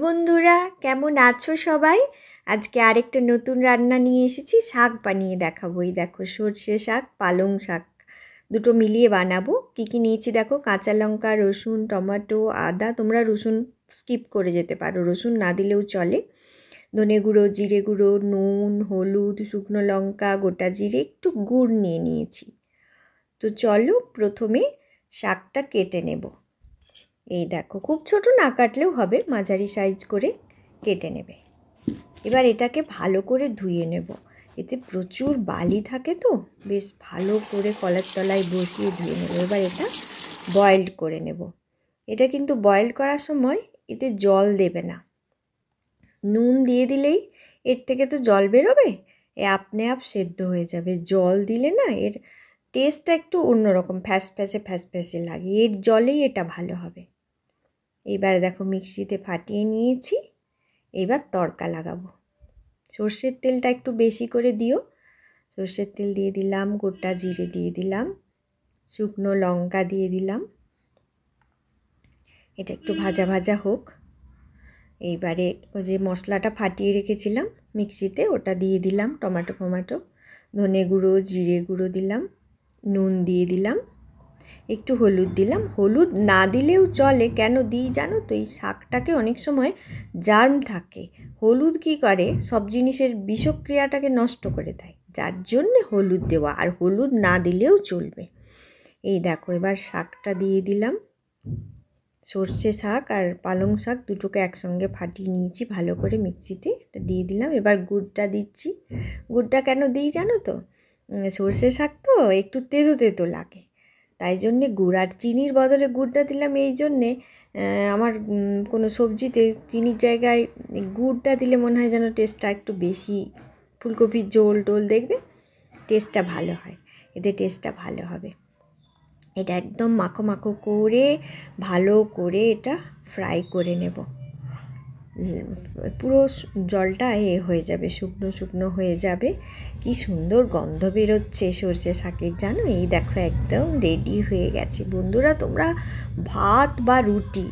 বন্ধুরা, কেমন আছো সবাই? আজকে আরেকটা নতুন রান্না নিয়ে এসেছি। শাক বানিয়ে দেখাবো। এই দেখো, সর্ষে শাক, পালং শাক দুটো মিলিয়ে বানাবো। কী কী নিয়েছি দেখো, কাঁচা লঙ্কা, রসুন, টমেটো, আদা। তোমরা রসুন স্কিপ করে যেতে পারো, রসুন না দিলেও চলে। ধনে গুঁড়ো, জিরে গুঁড়ো, নুন, হলুদ, শুকনো লঙ্কা, গোটা জিরে, একটু গুড় নিয়ে নিয়েছি। তো চলো প্রথমে শাকটা কেটে নেব। এই দেখো, খুব ছোট না কাটলেও হবে, মাঝারি সাইজ করে কেটে নেবে। এবার এটাকে ভালো করে ধুয়ে নেব। এতে প্রচুর বালি থাকে, তো বেশ ভালো করে কলার তলায় বসিয়ে ধুয়ে নেব। এবার এটা বয়েলড করে নেব। এটা কিন্তু বয়েল করার সময় এতে জল দেবে না, নুন দিয়ে দিলেই এর থেকে তো জল বেরোবে, আপনি আপ সেদ্ধ হয়ে যাবে। জল দিলে না এর টেস্টটা একটু অন্যরকম, ফ্যাসফ্যাসে লাগে। এর জলেই এটা ভালো হবে। এবার দেখো, মিক্সিতে ফাটিয়ে নিয়েছি। এবার তড়কা লাগাবো। সর্ষের তেলটা একটু বেশি করে দিও। সর্ষের তেল দিয়ে দিলাম, গোটা জিরে দিয়ে দিলাম, শুকনো লঙ্কা দিয়ে দিলাম। এটা একটু ভাজা ভাজা হোক। এইবারে ওই যে মশলাটা ফাটিয়ে রেখেছিলাম মিক্সিতে, ওটা দিয়ে দিলাম। টমেটো, ধনে গুঁড়ো, জিরে গুঁড়ো দিলাম, নুন দিয়ে দিলাম, একটু হলুদ দিলাম। হলুদ না দিলেও চলে, কেন দিই জানো তো? এই শাকটাকে অনেক সময় জার্ম থাকে, হলুদ কী করে, সব জিনিসের বিষক্রিয়াটাকে নষ্ট করে দেয়, যার জন্যে হলুদ দেওয়া। আর হলুদ না দিলেও চলবে। এই দেখো, এবার শাকটা দিয়ে দিলাম। সর্ষে শাক আর পালং শাক দুটোকে একসঙ্গে ফাটিয়ে নিয়েছি ভালো করে মিক্সিতে, এটা দিয়ে দিলাম। এবার গুড়টা দিচ্ছি। গুড়টা কেন দিই জানো তো? সর্ষে শাক তো একটু তেতো তেতো লাগে, তাই জন্যে গুড়। আর চিনির বদলে গুড়টা দিলাম এই জন্যে, আমার কোনো সবজিতে চিনির জায়গায় গুড়টা দিলে মনে হয় যেন টেস্টটা একটু বেশি, ফুলকপির ঝোল টোল দেখবে টেস্টটা ভালো হয়, এতে টেস্টটা ভালো হবে। এটা একদম মাখো মাখো করে ভালো করে এটা ফ্রাই করে নেব। পুরো জলটা হয়ে যাবে, শুকনো শুকনো হয়ে যাবে। কি সুন্দর গন্ধ বেরোচ্ছে সর্ষে শাকের, জানো? এই দেখো, একদম রেডি হয়ে গেছে। বন্ধুরা, তোমরা ভাত বা রুটি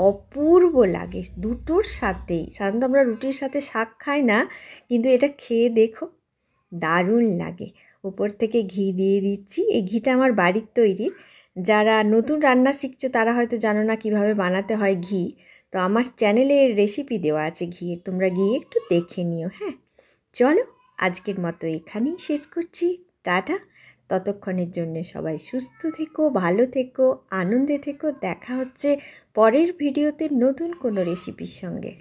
অপূর্ব লাগে দুটোর সাথেই। সাধারণত আমরা রুটির সাথে শাক খাই না, কিন্তু এটা খেয়ে দেখো, দারুণ লাগে। উপর থেকে ঘি দিয়ে দিচ্ছি। এই ঘিটা আমার বাড়ির তৈরি। যারা নতুন রান্না শিখছো তারা হয়তো জানো না কিভাবে বানাতে হয় ঘি, তো আমার চ্যানেলে রেসিপি দেওয়া আছে ঘিয়ের, তোমরা গিয়ে একটু দেখে নিও। হ্যাঁ, চলো আজকের মতো এখানেই শেষ করছি। টাটা। ততক্ষণের জন্য সবাই সুস্থ থেকো, ভালো থেকো, আনন্দে থেকো। দেখা হচ্ছে পরের ভিডিওতে নতুন কোনো রেসিপির সঙ্গে।